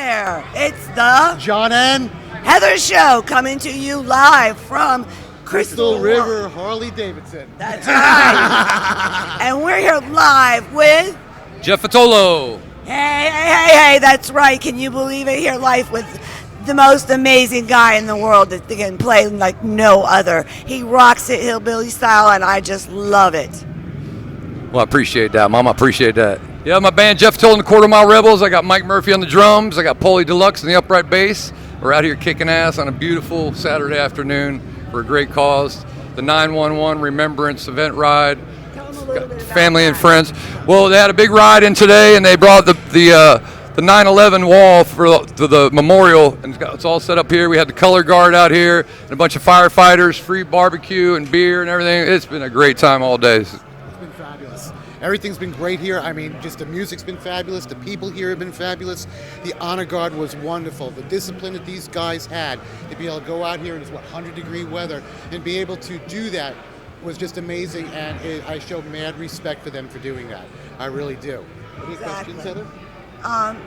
there. It's the John and Heather Show coming to you live from Crystal River, Harley Davidson. That's right. And we're here live with Jeff Vitolo. Hey, that's right. Can you believe it? Here live with the most amazing guy in the world that can play like no other. He rocks it hillbilly style, and I just love it. Well, I appreciate that, Mom. I appreciate that. Yeah, my band, Jeff Vitolo and the Quarter Mile Rebels. I got Mike Murphy on the drums. I got Paulie Deluxe on the upright bass. We're out here kicking ass on a beautiful Saturday afternoon for a great cause. The 911 Remembrance Event Ride. Family and friends. Well, they had a big ride in today, and they brought the 9/11 wall for the memorial, and it's all set up here. We had the color guard out here, and a bunch of firefighters, free barbecue and beer and everything. It's been a great time all day. It's been fabulous. Everything's been great here. I mean, just the music's been fabulous. The people here have been fabulous. The honor guard was wonderful. The discipline that these guys had to be able to go out here in this 100-degree weather and be able to do that was just amazing, and I show mad respect for them for doing that. I really do. Any questions, Heather?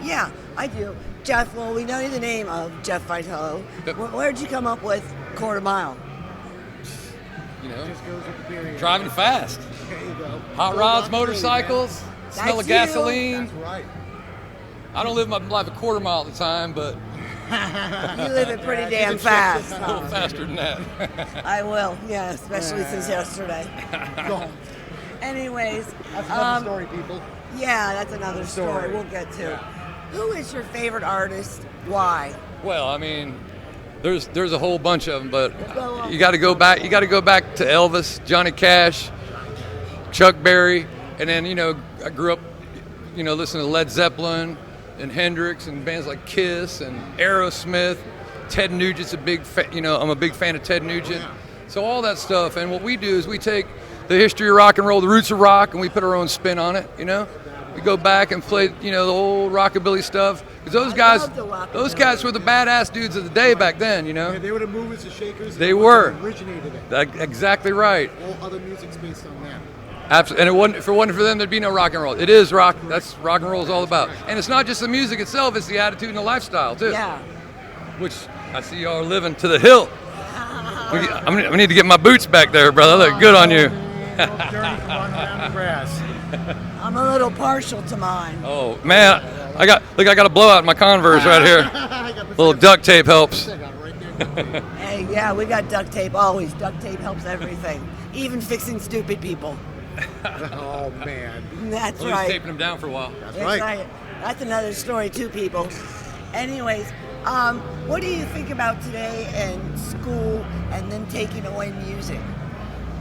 Yeah, I do. Jeff, well, we know the name of Jeff Vitolo. Yep. Where'd you come up with quarter mile? You know, Just goes with the period. driving fast. There you go. Hot rods, motorcycles, smell of That's you. gasoline. That's right. I don't live my life a quarter mile at a time, but You live it pretty damn fast. a little faster than that. I will, yeah, especially since yesterday. Go. Anyways, That's another story, people. yeah, that's another story we'll get to. Who is your favorite artist? Why? Well, I mean, there's a whole bunch of them, but Go on. you got to go back. You got to go back to Elvis, Johnny Cash, Chuck Berry, and then I grew up, listening to Led Zeppelin and Hendrix and bands like Kiss and Aerosmith. Ted Nugent's I'm a big fan of Ted Nugent. So all that stuff, and what we do is we take the history of rock and roll, the roots of rock, and we put our own spin on it. We go back and play, the old rockabilly stuff. Because those guys were the badass dudes of the day back then. Yeah, they were the movers and shakers. They were. Originated it. Exactly right. All other music's based on them. Absolutely. And if it wasn't for them, there'd be no rock and roll. It is rock. That's rock and roll is all about. And it's not just the music itself; it's the attitude and the lifestyle too. Yeah. Which I see y'all are living to the hilt. I need to get my boots back there, brother. They look good on you. Dirty from around the grass. I'm a little partial to mine. Oh man, I got a blowout in my Converse right here. A little duct tape helps. Hey, yeah, we got duct tape always. Duct tape helps everything, even fixing stupid people. Oh man. That's Well, he's right. taping them down for a while. That's That's right. That's another story too, people. Anyways, what do you think about today and school and then taking away music?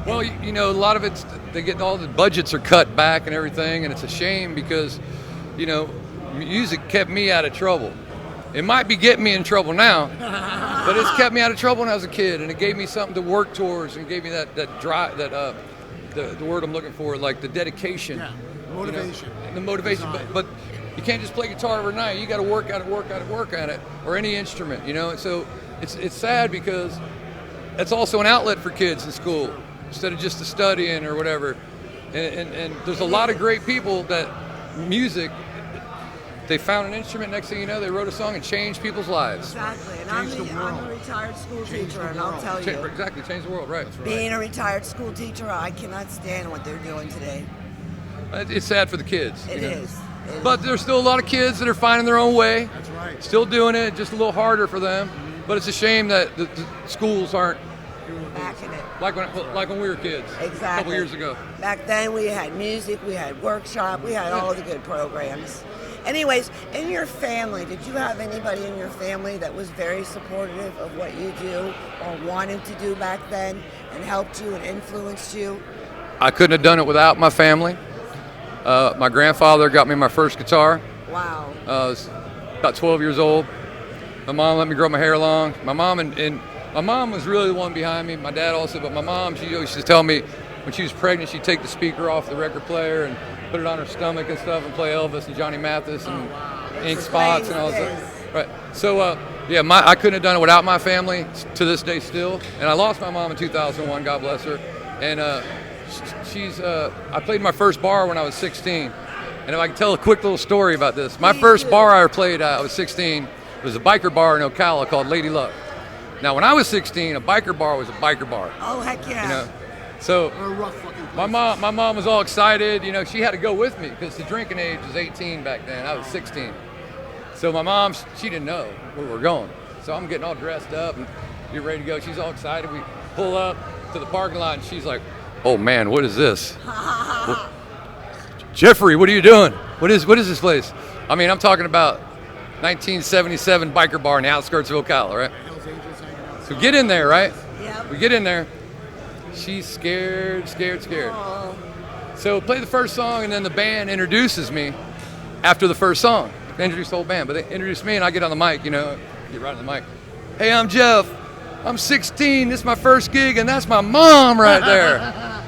Well, a lot of it's all the budgets are cut back and everything, and it's a shame because, music kept me out of trouble. It might be getting me in trouble now, but it's kept me out of trouble when I was a kid, and it gave me something to work towards, and gave me that drive, the word I'm looking for, like the dedication. Yeah. Motivation. The motivation, but you can't just play guitar overnight. You got to work at it, or any instrument, And so it's sad because it's also an outlet for kids in school instead of just the studying or whatever. And there's a lot of great people that music. They found an instrument. Next thing you know, they wrote a song and changed people's lives. Exactly, and I'm a retired school teacher, and I'll tell you, Exactly, change the world, right? being a retired school teacher, I cannot stand what they're doing today. It's sad for the kids. It is. But there's still a lot of kids that are finding their own way. That's right. Still doing it, just a little harder for them. But it's a shame that the schools aren't Back in it. like when we were kids. Exactly. A couple years ago. Back then, we had music, we had workshop, we had all the good programs. Anyways, in your family, did you have anybody in your family that was very supportive of what you do or wanted to do back then and helped you and influenced you? I couldn't have done it without my family. My grandfather got me my first guitar. Wow. I was about 12 years old. My mom let me grow my hair long. My mom and my mom was really the one behind me. My dad also, but my mom, she used to tell me when she was pregnant, she'd take the speaker off the record player and put it on her stomach and stuff and play Elvis and Johnny Mathis and Ink Spots and all that stuff. Right. So, I couldn't have done it without my family to this day still. And I lost my mom in 2001, God bless her. And I played my first bar when I was 16. And if I can tell a quick little story about this. My Please first do. bar I ever played, I was 16. It was a biker bar in Ocala called Lady Luck. Now, when I was 16, a biker bar was a biker bar. Oh, heck yeah. You know, so They're a rough fucking place. my mom was all excited. You know, she had to go with me because the drinking age was 18 back then. I was 16. So my mom, she didn't know where we were going. So I'm getting all dressed up and get ready to go. She's all excited. We pull up to the parking lot and she's like, "Oh man, what is this?" Jeffrey, what are you doing? What is this place? I mean, I'm talking about 1977 biker bar in the outskirts of Ocala, right? Hell's Angels hanging out. So get in there, right? Yep. We get in there. She's scared. Oh, So play the first song, and then the band introduces me after the first song. They introduced the whole band, but they introduced me, and I get on the mic, you know, get right on the mic. "Hey, I'm Jeff. I'm 16. This is my first gig, and that's my mom right there."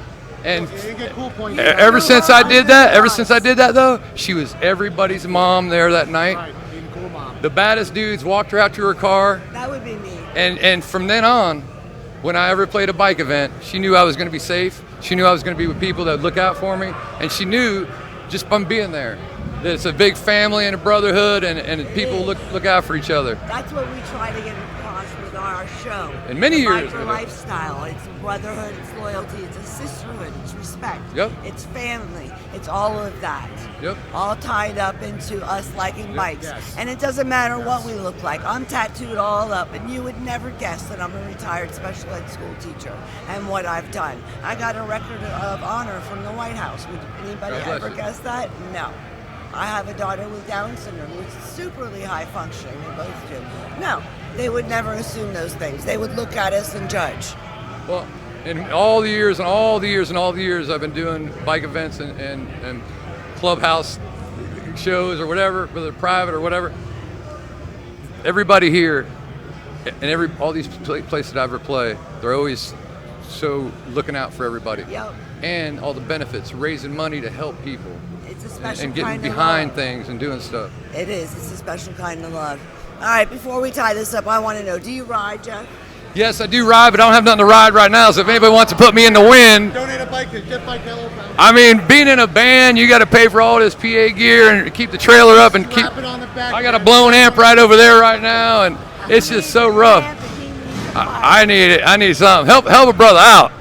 And You get cool points. ever since I did that, though, she was everybody's mom there that night. Right, being a cool mom. The baddest dudes walked her out to her car, that would be me. and from then on, when I ever played a bike event, she knew I was going to be safe. She knew I was going to be with people that would look out for me, and she knew just from being there that it's a big family and a brotherhood, and people look out for each other. That's what we try to get across with our show. And many The years biker ago. lifestyle. It's brotherhood, it's loyalty, it's a sisterhood, it's respect. Yep. It's family. It's all of that. Yep. All tied up into us liking bikes. Yes. And it doesn't matter what we look like. I'm tattooed all up, and you would never guess that I'm a retired special ed school teacher and what I've done. I got a record of honor from the White House. Would anybody God bless ever you. guess that? No. I have a daughter with Down syndrome who's superly high functioning. We both do. No, they would never assume those things. They would look at us and judge. Well, in all the years I've been doing bike events and clubhouse shows or whatever, whether private or whatever, everybody here and all these places that I ever play, they're always so looking out for everybody. Yep. And all the benefits, raising money to help people. It's a special And getting kind behind of love. things and doing stuff. It is. It's a special kind of love. All right, before we tie this up, I want to know, do you ride, Jeff? Yes, I do ride, but I don't have nothing to ride right now. So if anybody wants to put me in the wind, Donate a bike to Jeff Vitolo. I mean, being in a band, you got to pay for all this PA gear and keep the trailer up and keep. Slap it on the back. I got a blown amp right over there right now, and it's just so rough. I need it. I need something. Help a brother out.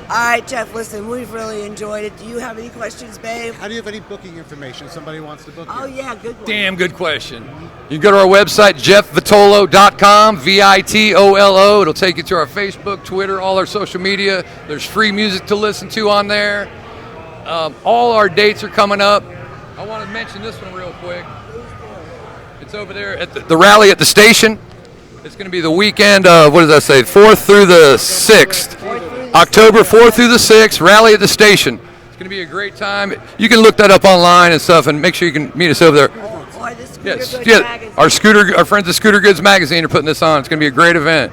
All right, Jeff, listen, we've really enjoyed it. Do you have any questions, babe? How do you have any booking information? Somebody wants to book Oh, you. yeah, good one. Damn good question. You can go to our website, jeffvitolo.com, Vitolo. It'll take you to our Facebook, Twitter, all our social media. There's free music to listen to on there. All our dates are coming up. I want to mention this one real quick. It's over there at the rally at the station. It's going to be the weekend of, what does that say, 4th through the 6th. October 4th through the 6th, rally at the station. It's going to be a great time. You can look that up online and stuff, and make sure you can meet us over there. Or the Scooter Yes, Goods yeah. magazine. Our friends at Scooter Goods Magazine are putting this on. It's going to be a great event.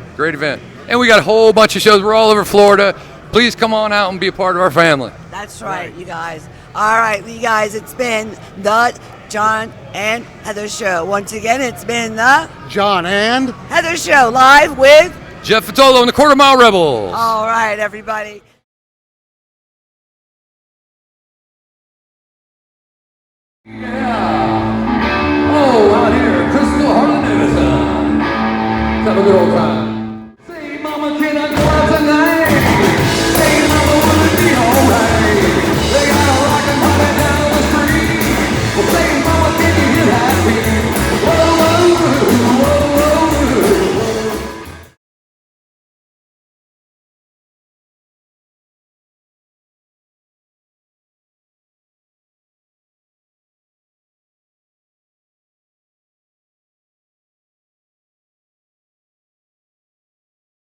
And we got a whole bunch of shows. We're all over Florida. Please come on out and be a part of our family. That's right, you guys. All right, you guys, it's been the John and Heather Show. Once again, it's been the John and Heather Show live with. Jeff Vitolo and the Quarter Mile Rebels. All right, everybody. Oh, out here, Crystal Harley Davidson. Let's have a good old time. Say, Mama, can I go out?